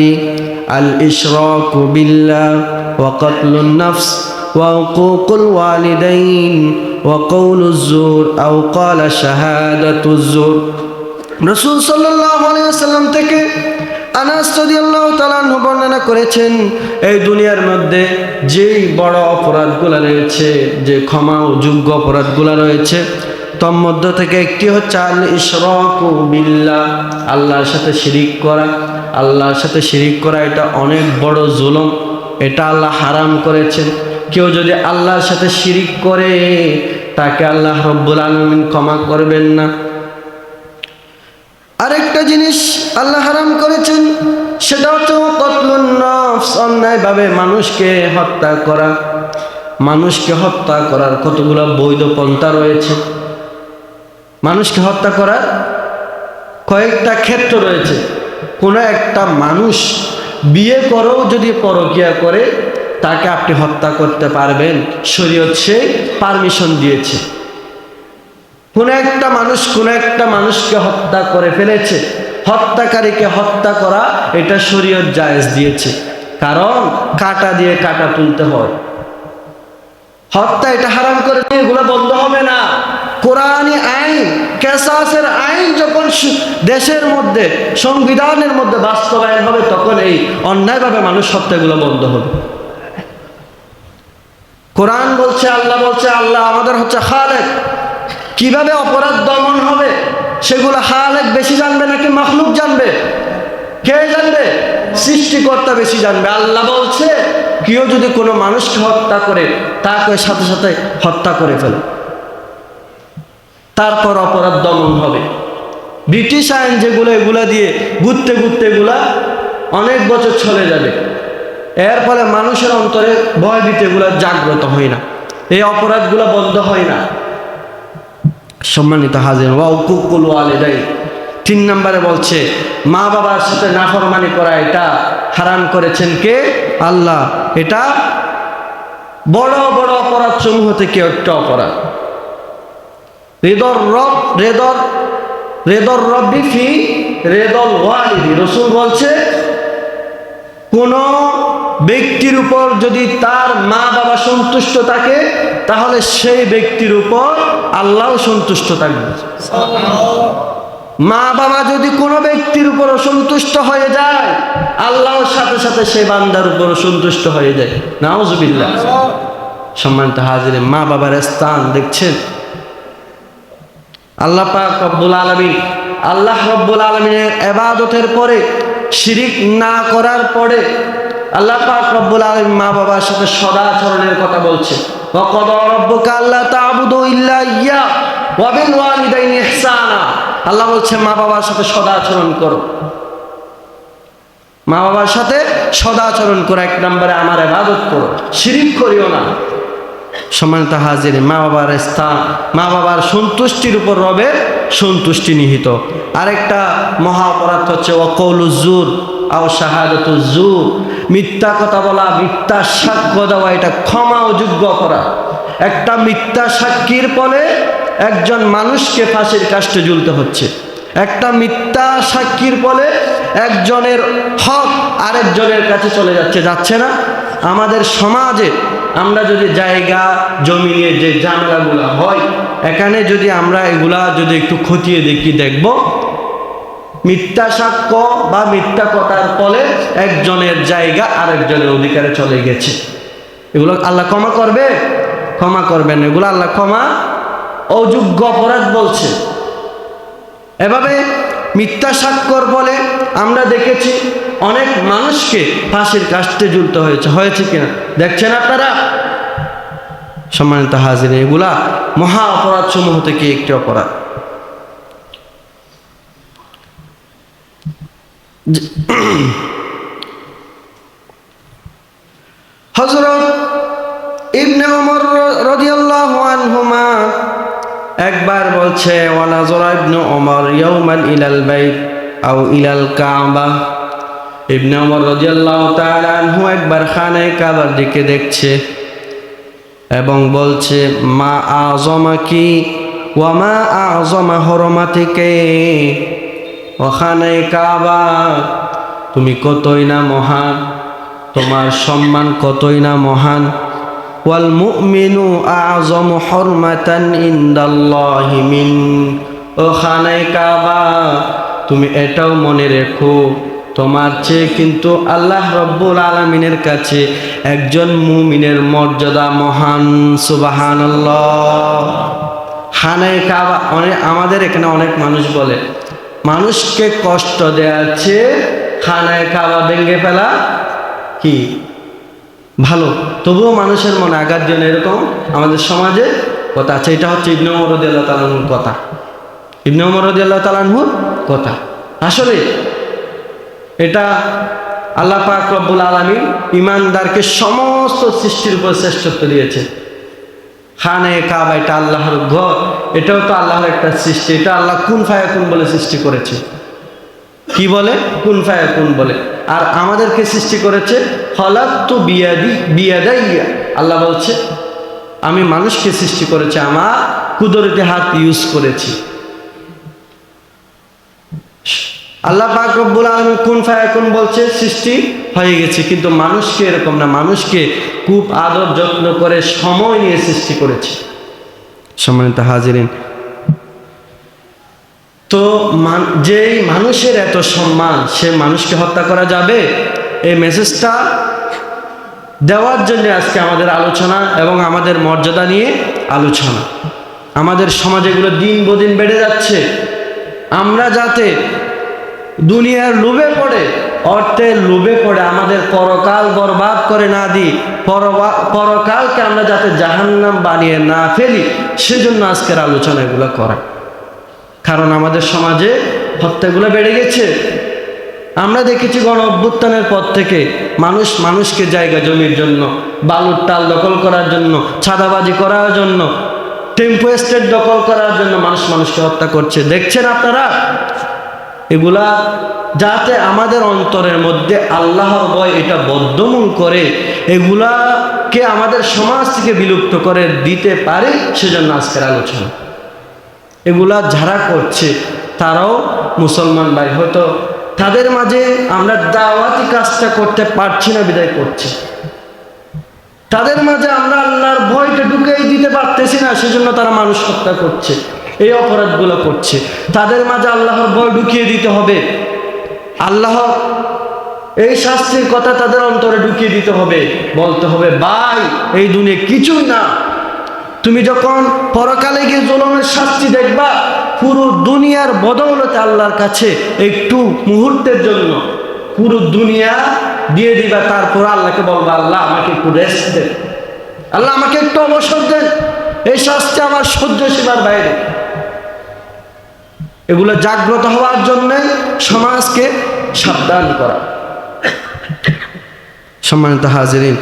الإشراك بالله وقتل النفس وعقوق الوالدين وقول الزور أو قال شهادة الزور। রাসূল সাল্লাল্লাহু আলাইহি ওয়াসাল্লাম থেকে আনাস রাদিয়াল্লাহু তাআলা আনহু বর্ণনা করেছেন, এই দুনিয়ার মধ্যে যেই বড় অপরাধগুলো রয়েছে, যে ক্ষমা ও যোগ্য অপরাধগুলো রয়েছে, তন্মধ্য থেকে একটি হচ্ছে আল ইশরাকু বিল্লাহ, আল্লাহর সাথে শিরিক করা। আল্লাহর সাথে শিরিক করা এটা অনেক বড় জুলুম, এটা আল্লাহ হারাম করেছেন। কেউ যদি আল্লাহর সাথে শিরিক করে, তাকে আল্লাহ রব্বুল আলামিন ক্ষমা করবেন না। আরেকটা জিনিস আল্লাহ হারাম করেছেন, সেটা হচ্ছে কতলুন নফস, অন্যায়ভাবে মানুষকে হত্যা করা। মানুষকে হত্যা করার কতগুলো বৈধ পন্থা রয়েছে। মানুষকে হত্যা করার কয়েকটা ক্ষেত্র রয়েছে। কোনো একটা মানুষ বিয়ে করেও যদি পরকিয়া করে, তাকে আপনি হত্যা করতে পারবেন, শরীয়ত সেই পারমিশন দিয়েছে। কোনো একটা মানুষকে হত্যা করে ফেলেছে, হত্যাকারীকে হত্যা করা এটা শরীয়ত জায়েজ দিয়েছে, কারণ কাঁটা দিয়ে কাঁটা তুলতে হয়। হত্যা এটা হারাম করে, এগুলো বন্ধ হবে না। কোরআনী আইন, কেসাসের আইন যখন দেশের মধ্যে, সংবিধানের মধ্যে বাস্তবায়ন হবে, তখন এই অন্যায়ভাবে মানুষ হত্যাগুলো বন্ধ হবে। কোরআন বলছে, আল্লাহ বলছে, আল্লাহ আমাদের হচ্ছে খালেক। কিভাবে অপরাধ দমন হবে সেগুলো খালেক বেশি জানবে নাকি মাখলুক জানবে? কে জানবে? সৃষ্টিকর্তা বেশি জানবে। আল্লাহ বলছে কেউ যদি কোনো মানুষকে হত্যা করে, তাকে সাথে সাথে হত্যা করে ফেলে, তারপর অপরাধ দমন হবে। ব্রিটিশ আইন যেগুলো, এগুলা দিয়ে ঘুরতে ঘুরতে এগুলা অনেক বছর চলে যাবে। এর ফলে মানুষের অন্তরে ভয় ভীতি এগুলা জাগ্রত হয় না, এই অপরাধগুলো বন্ধ হয় না। সম্মানিত হাজির, ওয়াকুকুল ওয়ালিদাইন 3 নম্বরে বলছে মা বাবার সাথে নাফরমানি করা, এটা হারাম করেছেন কে? আল্লাহ। এটা বড় বড় অপরাধ সমূহ থেকে একটা অপরাধ। রেদর রব্বি ফি রেদল ওয়ালিদি, রাসূল বলছে কোন ব্যক্তির উপর যদি তার মা বাবা সন্তুষ্ট থাকে, তাহলে সেই ব্যক্তির উপর আল্লাহ সন্তুষ্ট থাকবে। মা বাবা যদি কোনো ব্যক্তির উপর অসন্তুষ্ট হয়ে যায়, আল্লাহর সাথে সাথে সে বান্দার উপর অসন্তুষ্ট হয়ে যায়। নাউজুবিল্লাহ। সম্মানিত হাজিরে, মা বাবার স্থান দেখছেন। আল্লাহ পাক রব্বুল আলামিন, আল্লাহ রব্বুল আলামিনের ইবাদতের পরে, শিরিক না করার পরে আল্লাহ পাক রব্বুল আলামিন মা বাবার সাথে সদাচরণের কথা বলছে। ওয়া ক্বাদা রাব্বুকা আল্লা তা'বুদু ইল্লা ইয়্যা ওয়া বিল ওয়ালিদাইনি ইহসানা। আল্লাহ বলছে মা বাবার সাথে সদাচরণ করো, মা বাবার সাথে সদাচরণ করো। 1 নম্বরে আমার ইবাদত করো, শিরিক করিও না। সম্মানিত হাজির, মা বাবার স্থান, মা বাবার সন্তুষ্টির উপর রবের সন্তুষ্টি নিহিত। আরেকটা মহা অপরাধ হচ্ছে ওয়াকাউলুজ জুর আও শাহাদাতুজ জুর, মিথ্যা কথা বলা, মিথ্যা সাক্ষ্য দেওয়া, এটা ক্ষমা অযোগ্য অপরাধ। একটা মিথ্যা সাক্ষীর ফলে একজন মানুষকে ফাঁসির কাস্টে ঝুলতে হচ্ছে। একটা মিথ্যা সাক্ষীর ফলে একজনের হক আরেকজনের কাছে চলে যাচ্ছে না? আমাদের সমাজে আমরা যদি জায়গা জমি নিয়ে যে ঝামেলাগুলো হয়, এখানে যদি আমরা এগুলা যদি একটু খতিয়ে দেখব, মিথ্যা সাক্ষ্য বা মিথ্যা কথার ফলে একজনের জায়গা আরেকজনের অধিকারে চলে গেছে। এগুলো আল্লাহ ক্ষমা করবে? ক্ষমা করবেন। এগুলো আল্লাহ ক্ষমা অযোগ্য অপরাধ বলছে। এভাবে মিথ্যা সাক্ষ্যর বলে আমরা দেখেছি অনেক মানুষকে ফাঁসির কাস্টে ঝুলতে হয়েছে কিনা দেখছেন আপনারা? সম্মানিত হাজির, এগুলা মহা অপরাধ সমূহ থেকে একটি অপরাধ। হযরত ইবনে ওমর রাদিয়াল্লাহু আনহুমা একবার বলছে, ওয়া নাযরা ইবনে ওমর ইয়াওমান ইলাল বাইত আও ইলাল কাবা। ইবনে ওমর রাদিয়াল্লাহু তাআলা আনহু একবার খানায়ে কাবার দিকে দেখছে এবং বলছে, মা আযমাকি ওয়া মা আযমা হুরমাতিকি, ও খানায়ে কাবা, তুমি কতই না মহান, তোমার সম্মান কতই না মহান। ওয়াল মুমিনু আযমু হুরমাতান ইনদাল্লাহি মিন, ও খানায়ে কাবা, তুমি এটাও মনে রেখো, তোমার চেয়ে কিন্তু আল্লাহ রব্বুল আলামিনের কাছে একজন মুমিনের মর্যাদা মহান। সুবহানাল্লাহ। খানায়ে কাবা, আমাদের এখানে অনেক মানুষ বলে মানুষকে কষ্ট দেওয়ার চেয়ে খানায়ে কাবা ভেঙে ফেলা কি ভালো। তবুও মানুষের মনে আঘাত জন্য এরকম আমাদের সমাজে কথা আছে। এটা হচ্ছে ইবনে ওমর রাদিয়াল্লাহু তাআলা আনহুর কথা। ইবনে ওমর রাদিয়াল্লাহু তাআলা আনহুর কথা। আসলে এটা আল্লাহ পাক রব্বুল আলামিন ঈমানদারকে সমস্ত সৃষ্টির উপর শ্রেষ্ঠত্ব দিয়েছে। খানায়ে কাবা এটা আল্লাহর ঘর, এটাও তো আল্লাহর একটা সৃষ্টি। এটা আল্লাহ কুন ফায়াকুন বলে সৃষ্টি করেছে। কি বলে? কুন ফায়াকুন বলে। আর আমাদেরকে সৃষ্টি করেছে খলাকতু বিয়াদাইয়া। আল্লাহ বলছে আমি মানুষকে সৃষ্টি করেছি, আমার কুদরতি হাত ইউজ করেছি। আল্লাহ পাক রব্বুল আলামিন কুন ফায়াকুন বলছে, সৃষ্টি হয়ে গেছে। কিন্তু মানুষকে এরকম না, মানুষকে খুব আদর যত্ন করে সময় নিয়ে সৃষ্টি করেছে। সম্মানিত হাজিরিন, তো যেই মানুষের এত সম্মান, সে মানুষকে হত্যা করা যাবে? এই মেসেজটা দেওয়ার জন্য আজকে আমাদের আলোচনা এবং আমাদের মর্যাদা নিয়ে আলোচনা। আমাদের সমাজে এগুলো দিন বদিন বেড়ে যাচ্ছে। আমরা যাতে দুনিয়ার লোভে পড়ে, অর্থের লোভে পড়ে আমাদের পরকাল বরবাদ করে না দিই, পরকালকে আমরা যাতে জাহান্নাম বানিয়ে না ফেলি, সেজন্য আজকের আলোচনা এগুলো করা। কারণ আমাদের সমাজে হত্যাগুলো বেড়ে গেছে। আমরা দেখেছি গণ অভ্যুত্থানের পর থেকে মানুষকে জায়গা জমির জন্য, বালুর টাল দখল করার জন্য, ছাদাবাজি করার জন্য, টেম্পো এস্টেট দখল করার জন্য মানুষকে হত্যা করছে। দেখছেন আপনারা? এগুলা যাতে আমাদের অন্তরের মধ্যে আল্লাহর ভয় এটা বদ্ধমূল করে, এগুলাকে আমাদের সমাজ থেকে বিলুপ্ত করে দিতে পারে, সেজন্য আজকের আলোচনা। এগুলা যারা করছে তারাও মুসলমান ভাই, হয়তো তাদের মাঝে আমরা দাওয়াতি কাজটা করতে পারছি না বিদায় করছি। তাদের মাঝে আমরা আল্লাহর ভয়টা ঢুকিয়ে দিতে পারতেছি না, সেজন্য তারা মানুষ হত্যা করছে, এই অপরাধগুলো করছে। তাদের মাঝে আল্লাহর ভয় ঢুকিয়ে দিতে হবে, আল্লাহ এই শাস্তির কথা তাদের অন্তরে ঢুকিয়ে দিতে হবে, বলতে হবে ভাই এই দুনিয়া কিছুই না। তুমি যখন পরকালে গিয়ে জুলুমের শাস্তি দেখবা, পুরো দুনিয়ার বদৌলতে আল্লাহর কাছে একটু মুহূর্তের জন্য পুরো দুনিয়া দিয়ে দিবা, তারপর আল্লাহকে বলবা আল্লাহ আমাকে একটু রেস্ট দেন, আল্লাহ আমাকে একটু অবসর দেন, এই শাস্তি আমার সহ্য সীমার বাইরে। এগুলো জাগ্রত হওয়ার জন্য সমাজকে সাবধান করা। সম্মানিত হাজিরিন,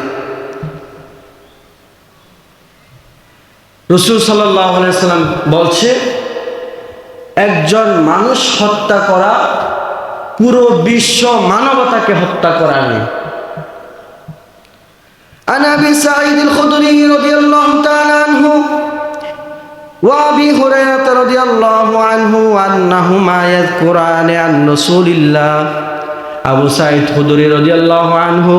রাসূল সাল্লাল্লাহু আলাইহি ওয়াসাল্লাম বলছে একজন মানুষ হত্যা করা পুরো বিশ্ব মানবতাকে হত্যা করা নেই। عن أبي سعيد الخدري رضي الله تعالى عنه وأبي هريرة رضي الله عنه أنهما يذكران عن رسول الله। আবু সাঈদ খুদরি রাদিয়াল্লাহু আনহু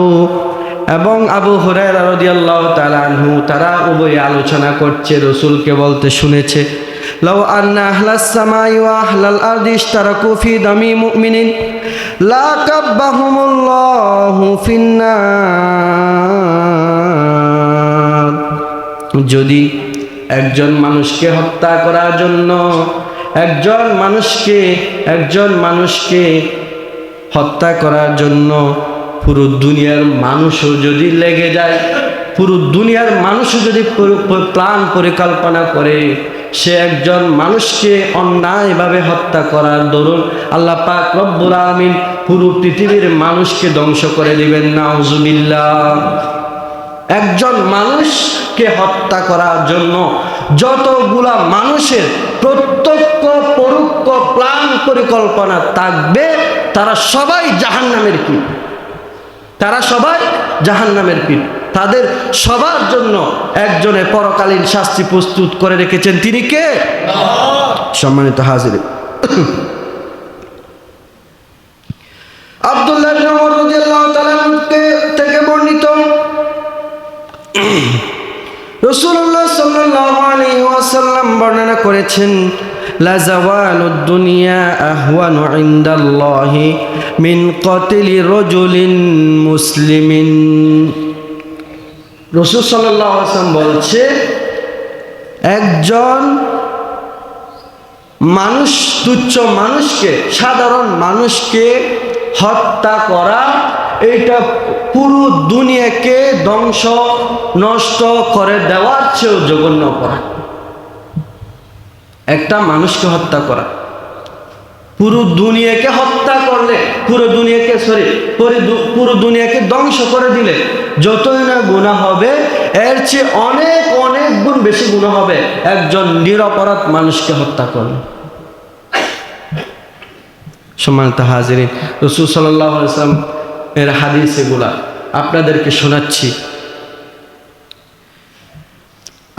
এবং আবু হুরায়রা রাদিয়াল্লাহু তাআলা আনহু তারা উভয় আলোচনা করছে, রাসূলকে বলতে শুনেছে লাউ আন্না আহলাস সামাই ওয়া আহলাল আরদি ইশতারাকু ফি দামি মুমিনিন লা কাব্বাহুমুল্লাহু ফিন্নার। যদি একজন মানুষকে হত্যা করার জন্য একজন মানুষকে হত্যা করার জন্য পুরো দুনিয়ার মানুষও যদি লেগে যায়, পুরো দুনিয়ার মানুষও যদি প্ল্যান পরিকল্পনা করে, সে একজন মানুষকে অন্যায়ভাবে হত্যা করার দরুন আল্লাহ পাক রব্বুল আলামিন পুরো পৃথিবীর মানুষকে ধ্বংস করে দিবেন। নাউজুবিল্লাহ। একজন মানুষকে হত্যা করার জন্য যতগুলা মানুষের প্রত্যক্ষ পরোক্ষ প্ল্যান পরিকল্পনা থাকবে, তারা সবাই জাহান্নামের কীট, তারা সবাই জাহান্নামের কীট। তাদের সবার জন্য একজনের পরকালীন শাস্তি প্রস্তুত করে রেখেছেন, তিনি কে? সম্মানিত হাজির, আব্দুল্লাহ ইবনে ওমর রাদিয়াল্লাহু তাআলা থেকে বর্ণিত, রাসূলুল্লাহ সাল্লাল্লাহু আলাইহি ওয়াসাল্লাম বর্ণনা করেছেন লা যাওয়ালুদ দুনিয়া আহওয়ানু ইনদাল্লাহি মিন কাতলি রাজুলিন মুসলিমিন। রাসূল সাল্লাল্লাহু আলাইহি ওয়াসাল্লাম বলছে একজন মানুষ, তুচ্ছ মানুষকে, সাধারণ মানুষকে হত্যা করা, এটা পুরো দুনিয়াকে ধ্বংস নষ্ট করে দেওয়ার চেয়েও জঘন্য অপরাধ। একটা মানুষকে হত্যা করা, পুরো দুনিয়াকে হত্যা করলে, পুরো দুনিয়াকে ধ্বংস করে দিলে যতই না গুনাহ হবে, এর চেয়ে অনেক অনেক গুণ বেশি গুনাহ হবে একজন নিরপরাধ মানুষকে হত্যা করলে। সম্মানিত হাজিরিন, রাসূল সাল্লাল্লাহু আলাইহি ওয়াসাল্লাম এর হাদিস এগুলা আপনাদেরকে শোনাচ্ছি।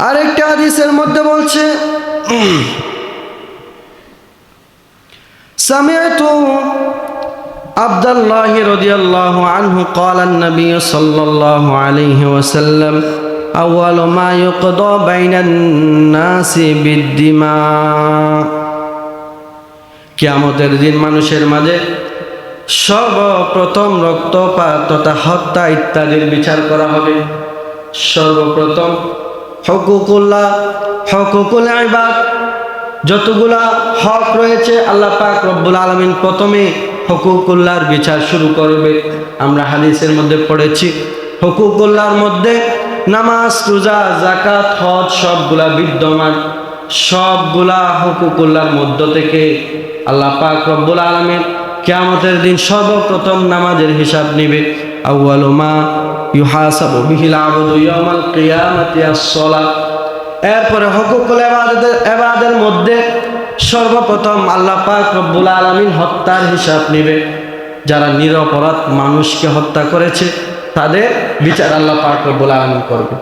আরেকটা হাদিসের মধ্যে বলছে, সামিআতু আব্দুল্লাহ রাদিয়াল্লাহু আনহু قال النبي صلى الله عليه وسلم أول ما يقضى بين الناس بالدماء। কিয়ামতের দিন মানুষের মাঝে সর্বপ্রথম রক্তপাত তথা হত্যা ইত্যাদির বিচার করা হবে। সর্বপ্রথম হুকুকুল্লাহ, হুকুকুল ইবাদ, যতগুলা হক রয়েছে আল্লাহ পাক রব্বুল আলামিন প্রথমে হুকুকুল্লাহর বিচার শুরু করবে। আমরা হাদিসের মধ্যে পড়েছি হুকুকুল্লাহর মধ্যে নামাজ, রোজা, যাকাত, হজ সবগুলা বিদ্যমান। সবগুলা হুকুকুল্লাহর মধ্য থেকে আল্লাহ পাক রব্বুল আলামিন কিয়ামতের দিন সর্বপ্রথম নামাজের হিসাব নেবে। আউয়ালু মা ইউহাসাবু বিহিল আবদু ইয়াউমাল কিয়ামাতি আস-সালাত। এরপরে হুকুকুল ইবাদের মধ্যে সর্বপ্রথম আল্লাহ পাক রব্বুল আলামিন হত্যার হিসাব নেবে। যারা নিরপরাধ মানুষকে হত্যা করেছে তাদের বিচার আল্লাহ পাক রব্বুল আলামিন করবে।